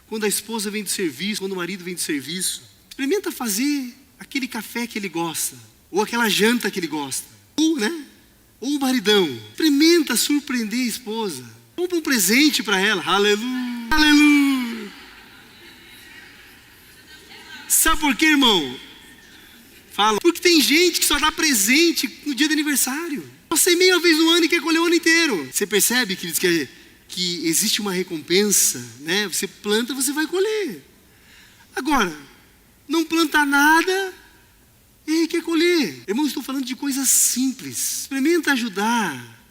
quando a esposa vem do serviço, quando o marido vem do serviço, experimenta fazer aquele café que ele gosta, ou aquela janta que ele gosta, ou o maridão, experimenta surpreender a esposa, compra um presente para ela, aleluia, aleluia. Sabe por quê, irmão? Fala, porque tem gente que só dá presente no dia de aniversário. Só semeia uma vez no ano e quer colher o ano inteiro. Você percebe, queridos, que existe uma recompensa, Você planta, você vai colher. Agora, não planta nada e aí quer colher. Irmão, estou falando de coisas simples. Experimenta ajudar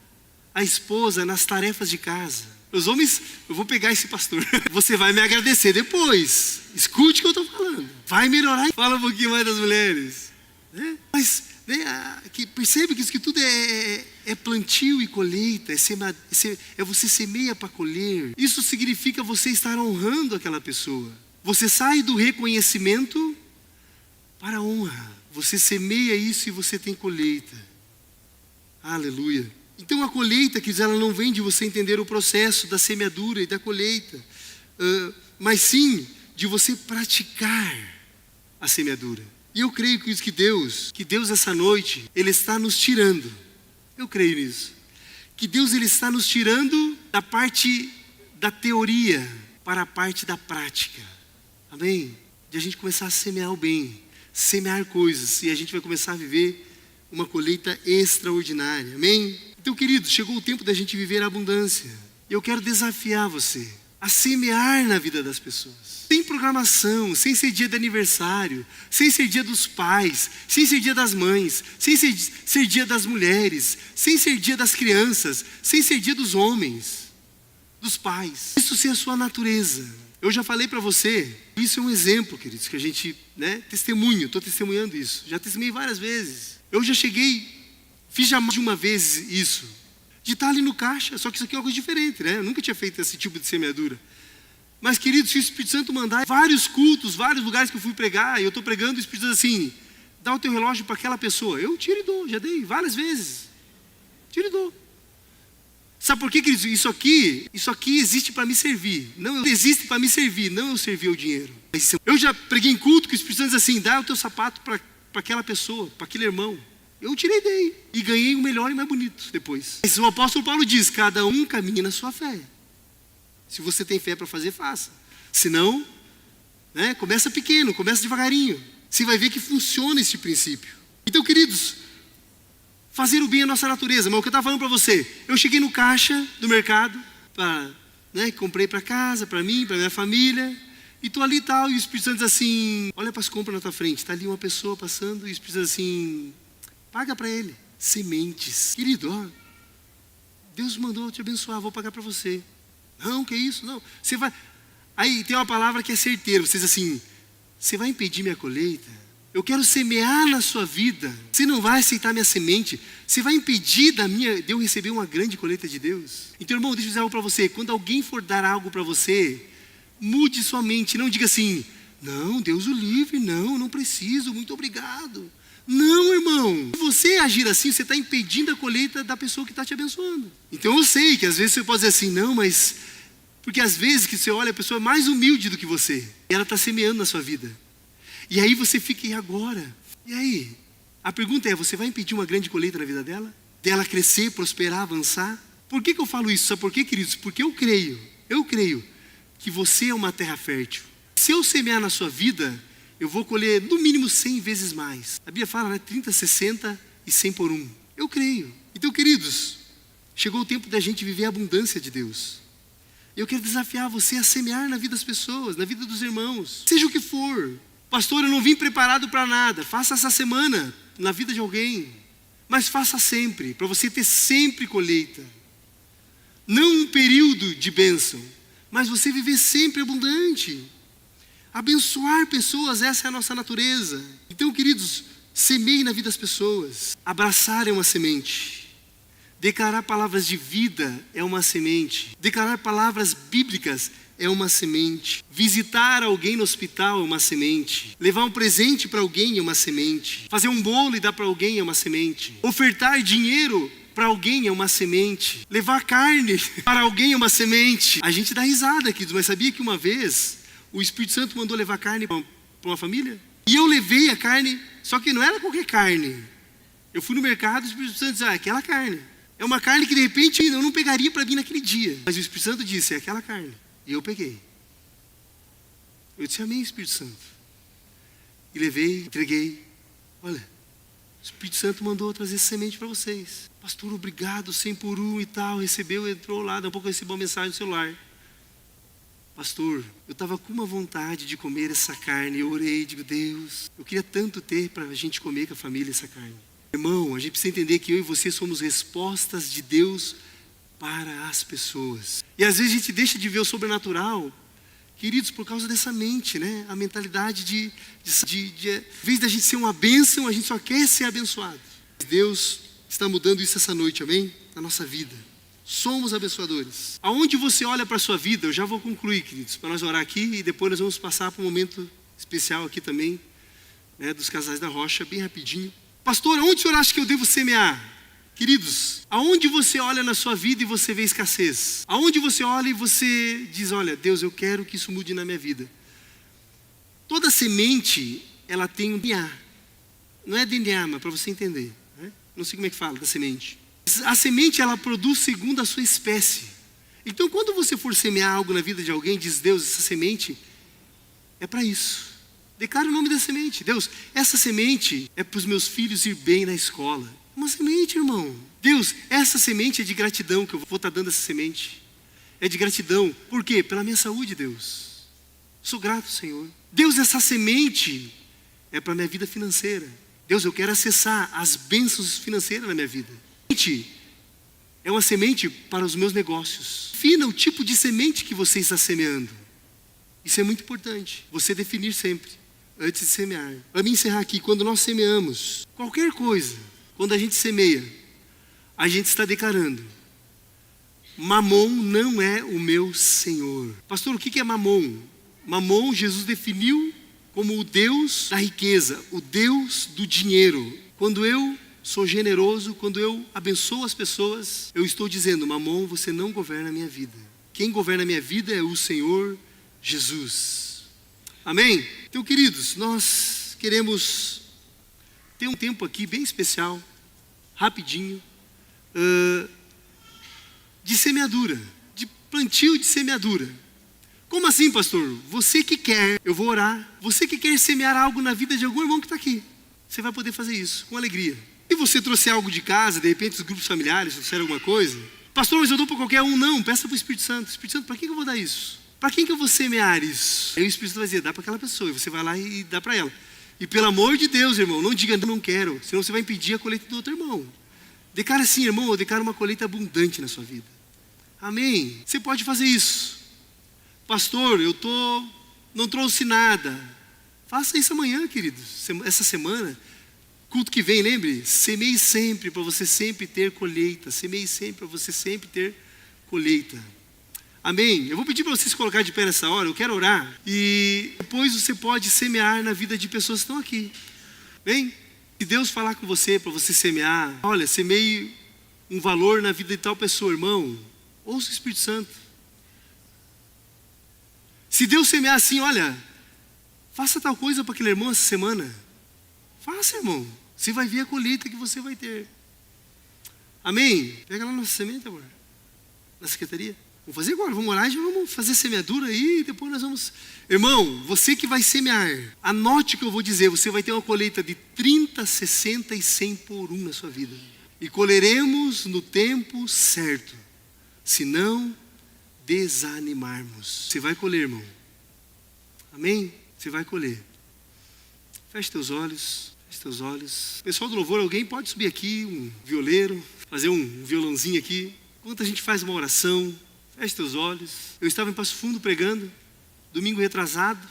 a esposa nas tarefas de casa. Os homens, eu vou pegar esse pastor. Você vai me agradecer depois. Escute o que eu estou falando. Vai melhorar e fala um pouquinho mais das mulheres. Mas que percebe que isso que tudo é plantio e colheita. É você semeia para colher. Isso significa você estar honrando aquela pessoa. Você sai do reconhecimento para a honra. Você semeia isso e você tem colheita. Aleluia. Então a colheita, queridos, ela não vem de você entender o processo da semeadura e da colheita, mas sim de você praticar a semeadura. E eu creio, queridos, que Deus essa noite, Ele está nos tirando. Eu creio nisso. Que Deus Ele está nos tirando da parte da teoria para a parte da prática. Amém? De a gente começar a semear o bem, semear coisas, e a gente vai começar a viver uma colheita extraordinária. Amém? Então, queridos, chegou o tempo da gente viver a abundância. E eu quero desafiar você a semear na vida das pessoas. Sem programação, sem ser dia de aniversário, sem ser dia dos pais, sem ser dia das mães, sem ser dia das mulheres, sem ser dia das crianças, sem ser dia dos homens, dos pais. Isso ser a sua natureza. Eu já falei para você, isso é um exemplo, queridos, que a gente, estou testemunhando isso. Já testemunhei várias vezes. Eu já fiz já mais de uma vez isso, de estar ali no caixa, só que isso aqui é uma coisa diferente, Eu nunca tinha feito esse tipo de semeadura. Mas, queridos, se o Espírito Santo mandar, vários cultos, vários lugares que eu fui pregar, e eu estou pregando, o Espírito Santo assim, dá o teu relógio para aquela pessoa. Eu tiro e dou, já dei várias vezes. Tiro e dou. Sabe por quê, queridos? Isso aqui existe para me servir. Não existe para me servir, não eu servir o dinheiro. Eu já preguei em culto que o Espírito Santo diz assim, dá o teu sapato para aquela pessoa, para aquele irmão. Eu tirei e dei. E ganhei o melhor e mais bonito depois. Mas o apóstolo Paulo diz, cada um caminha na sua fé. Se você tem fé para fazer, faça. Se não, começa pequeno, começa devagarinho. Você vai ver que funciona esse princípio. Então, queridos, fazer o bem é a nossa natureza. Mas o que eu estava falando para você, eu cheguei no caixa do mercado, comprei para casa, para mim, para minha família, e estou ali e tal, e o Espírito Santo diz assim, olha para as compras na tua frente, está ali uma pessoa passando, e o Espírito Santo diz assim, paga para ele, sementes. Querido, Deus mandou te abençoar, vou pagar para você. Não, que isso, não. Você vai. Aí tem uma palavra que é certeira, você diz assim, você vai impedir minha colheita? Eu quero semear na sua vida. Você não vai aceitar minha semente. Você vai impedir de eu receber uma grande colheita de Deus. Então, irmão, deixa eu dizer algo para você. Quando alguém for dar algo para você, mude sua mente. Não diga assim, Não, Deus o livre, não preciso, muito obrigado. Não, irmão. Se você agir assim, você está impedindo a colheita da pessoa que está te abençoando. Então eu sei que às vezes você pode dizer assim, não, mas... Porque às vezes que você olha, a pessoa é mais humilde do que você. E ela está semeando na sua vida. E aí você fica, e agora? E aí? A pergunta é, você vai impedir uma grande colheita na vida dela? Dela crescer, prosperar, avançar? Por que eu falo isso? Sabe por quê, queridos? Porque eu creio que você é uma terra fértil. Se eu semear na sua vida, eu vou colher no mínimo 100 vezes mais. A Bíblia fala, né? 30, 60 e 100 por 1. Eu creio. Então, queridos, chegou o tempo da gente viver a abundância de Deus. Eu quero desafiar você a semear na vida das pessoas, na vida dos irmãos. Seja o que for. Pastor, eu não vim preparado para nada. Faça essa semana na vida de alguém. Mas faça sempre, para você ter sempre colheita. Não um período de bênção, mas você viver sempre abundante. Abençoar pessoas, essa é a nossa natureza. Então, queridos, semeie na vida das pessoas. Abraçar é uma semente. Declarar palavras de vida é uma semente. Declarar palavras bíblicas é uma semente. Visitar alguém no hospital é uma semente. Levar um presente para alguém é uma semente. Fazer um bolo e dar para alguém é uma semente. Ofertar dinheiro para alguém é uma semente. Levar carne para alguém é uma semente. A gente dá risada aqui, mas sabia que uma vez o Espírito Santo mandou levar carne para uma família? E eu levei a carne, só que não era qualquer carne. Eu fui no mercado e o Espírito Santo disse, aquela carne. É uma carne que de repente eu não pegaria para mim naquele dia. Mas o Espírito Santo disse, é aquela carne. E eu peguei. Eu disse, amém, Espírito Santo. E levei, entreguei. Olha, o Espírito Santo mandou trazer essa semente para vocês. Pastor, obrigado, 100 por 1 e tal. Recebeu, entrou lá, daqui a pouco eu recebi uma mensagem no celular. Pastor, eu estava com uma vontade de comer essa carne. Eu orei, digo, Deus, eu queria tanto ter para a gente comer com a família essa carne. Irmão, a gente precisa entender que eu e você somos respostas de Deus para as pessoas. E às vezes a gente deixa de ver o sobrenatural, queridos, por causa dessa mente, né? A mentalidade de em vez da gente ser uma bênção, a gente só quer ser abençoado. Deus está mudando isso essa noite, amém? Na nossa vida. Somos abençoadores. Aonde você olha para a sua vida, eu já vou concluir, queridos, para nós orar aqui e depois nós vamos passar para um momento especial aqui também, né, dos casais da Rocha, bem rapidinho. Pastor, aonde o senhor acha que eu devo semear? Queridos, aonde você olha na sua vida e você vê escassez? Aonde você olha e você diz, olha, Deus, eu quero que isso mude na minha vida. Toda semente, ela tem um DNA. Não é DNA, mas para você entender. Né? Não sei como é que fala da semente. A semente, ela produz segundo a sua espécie. Então, quando você for semear algo na vida de alguém, diz, Deus, essa semente é para isso. Declara o nome da semente. Deus, essa semente é para os meus filhos ir bem na escola. Uma semente, irmão. Deus, essa semente é de gratidão que eu vou estar dando essa semente. É de gratidão. Por quê? Pela minha saúde, Deus. Sou grato, Senhor. Deus, essa semente é para a minha vida financeira. Deus, eu quero acessar as bênçãos financeiras na minha vida. É uma semente para os meus negócios. Defina o tipo de semente que você está semeando. Isso é muito importante. Você definir sempre, antes de semear. Para me encerrar aqui, quando nós semeamos qualquer coisa, quando a gente semeia, a gente está declarando, Mamon não é o meu Senhor. Pastor, o que é Mamon? Mamon, Jesus definiu como o Deus da riqueza, o Deus do dinheiro. Quando eu sou generoso, quando eu abençoo as pessoas, eu estou dizendo, Mamon, você não governa a minha vida. Quem governa a minha vida é o Senhor Jesus. Amém? Então, queridos, nós queremos ter um tempo aqui bem especial, rapidinho, de semeadura, de plantio de semeadura. Como assim, pastor? Você que quer, eu vou orar, você que quer semear algo na vida de algum irmão que está aqui, você vai poder fazer isso com alegria. Se você trouxer algo de casa, de repente os grupos familiares trouxeram alguma coisa, pastor, mas eu dou para qualquer um. Não, peça para o Espírito Santo. Espírito Santo, para quem que eu vou dar isso? Para quem que eu vou semear isso? Aí o Espírito Santo vai dizer, dá para aquela pessoa, e você vai lá e dá para ela. E pelo amor de Deus, irmão, não diga não quero, senão você vai impedir a colheita do outro irmão. Declara assim, irmão, eu declaro uma colheita abundante na sua vida. Amém? Você pode fazer isso. Pastor, não trouxe nada. Faça isso amanhã, queridos, essa semana. Culto que vem, lembre, semeie sempre para você sempre ter colheita. Semeie sempre para você sempre ter colheita. Amém? Eu vou pedir para vocês colocar de pé nessa hora, eu quero orar. E depois você pode semear na vida de pessoas que estão aqui. Bem? Se Deus falar com você, para você semear, olha, semeie um valor na vida de tal pessoa, irmão, ouça o Espírito Santo. Se Deus semear assim, olha, faça tal coisa para aquele irmão essa semana. Faça, irmão. Você vai ver a colheita que você vai ter. Amém? Pega lá nossa semente, amor. Na secretaria. Vamos fazer agora, vamos orar e vamos fazer semeadura aí, e depois nós vamos... Irmão, você que vai semear, anote o que eu vou dizer, você vai ter uma colheita de 30, 60 e 100 por um na sua vida. E colheremos no tempo certo, se não desanimarmos. Você vai colher, irmão. Amém? Você vai colher. Feche teus olhos, feche teus olhos. Pessoal do louvor, alguém pode subir aqui, um violeiro, fazer um violãozinho aqui. Enquanto a gente faz uma oração, feche teus olhos. Eu estava em Passo Fundo pregando, domingo retrasado,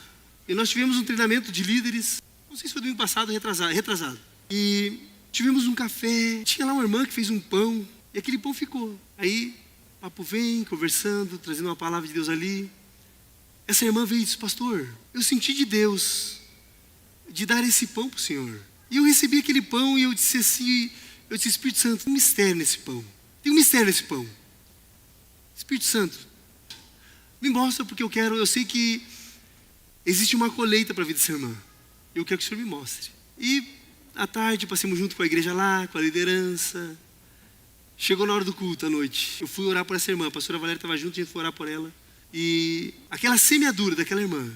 e nós tivemos um treinamento de líderes, não sei se foi domingo passado, retrasado. E tivemos um café, tinha lá uma irmã que fez um pão, e aquele pão ficou. Aí, papo vem, conversando, trazendo uma palavra de Deus ali. Essa irmã veio e disse, pastor, eu senti de Deus, de dar esse pão para o Senhor. E eu recebi aquele pão e eu disse assim, Espírito Santo, tem um mistério nesse pão. Tem um mistério nesse pão. Espírito Santo, me mostra porque eu sei que existe uma colheita para a vida dessa irmã. Eu quero que o Senhor me mostre. E à tarde passamos junto com a igreja lá, com a liderança. Chegou na hora do culto à noite. Eu fui orar por essa irmã, a pastora Valéria estava junto, a gente foi orar por ela. E aquela semeadura daquela irmã,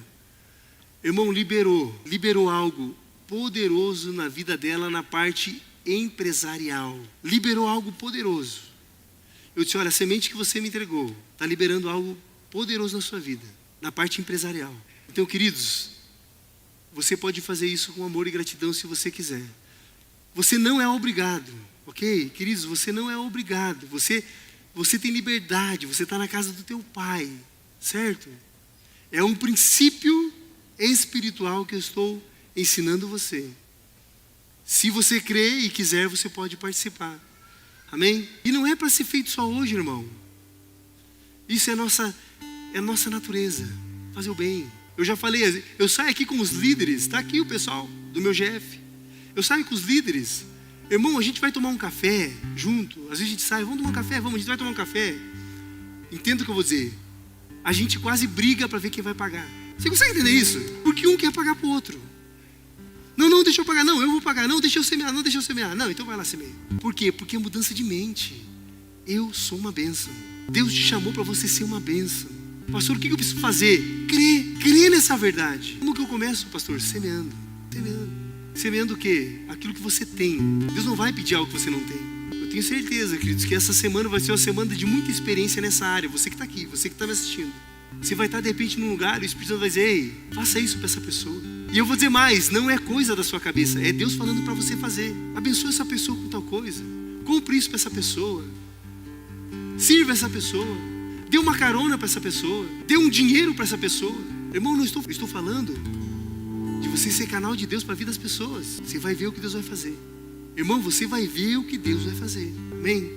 irmão, liberou algo poderoso na vida dela na parte empresarial. Liberou algo poderoso. Eu disse, olha, a semente que você me entregou está liberando algo poderoso na sua vida, na parte empresarial. Então, queridos, você pode fazer isso com amor e gratidão se você quiser. Você não é obrigado, ok? Queridos, você não é obrigado. Você tem liberdade, você está na casa do teu pai, certo? É um princípio espiritual que eu estou ensinando você. Se você crê e quiser, você pode participar. Amém? E não é para ser feito só hoje, irmão. Isso é nossa natureza, fazer o bem. Eu já falei, eu saio aqui com os líderes, está aqui o pessoal do meu GF. Eu saio com os líderes. Irmão, a gente vai tomar um café junto. Às vezes a gente sai, vamos tomar um café, vamos, a gente vai tomar um café. Entenda o que eu vou dizer. A gente quase briga para ver quem vai pagar. Você consegue entender isso? Porque um quer pagar para o outro. Não, deixa eu pagar, não, eu vou pagar, não, deixa eu semear, não, então vai lá semear. Por quê? Porque é mudança de mente. Eu sou uma bênção. Deus te chamou para você ser uma bênção. Pastor, o que eu preciso fazer? Crer nessa verdade. Como que eu começo, pastor? Semeando. Semeando o quê? Aquilo que você tem. Deus não vai pedir algo que você não tem. Eu tenho certeza, queridos, que essa semana vai ser uma semana de muita experiência nessa área. Você que está aqui, você que está me assistindo. Você vai estar de repente num lugar e o Espírito Santo vai dizer, ei, faça isso para essa pessoa. E eu vou dizer mais, não é coisa da sua cabeça, é Deus falando para você fazer. Abençoe essa pessoa com tal coisa. Compre isso para essa pessoa. Sirva essa pessoa. Dê uma carona para essa pessoa. Dê um dinheiro para essa pessoa. Irmão, não estou falando de você ser canal de Deus para a vida das pessoas. Você vai ver o que Deus vai fazer. Irmão, você vai ver o que Deus vai fazer. Amém?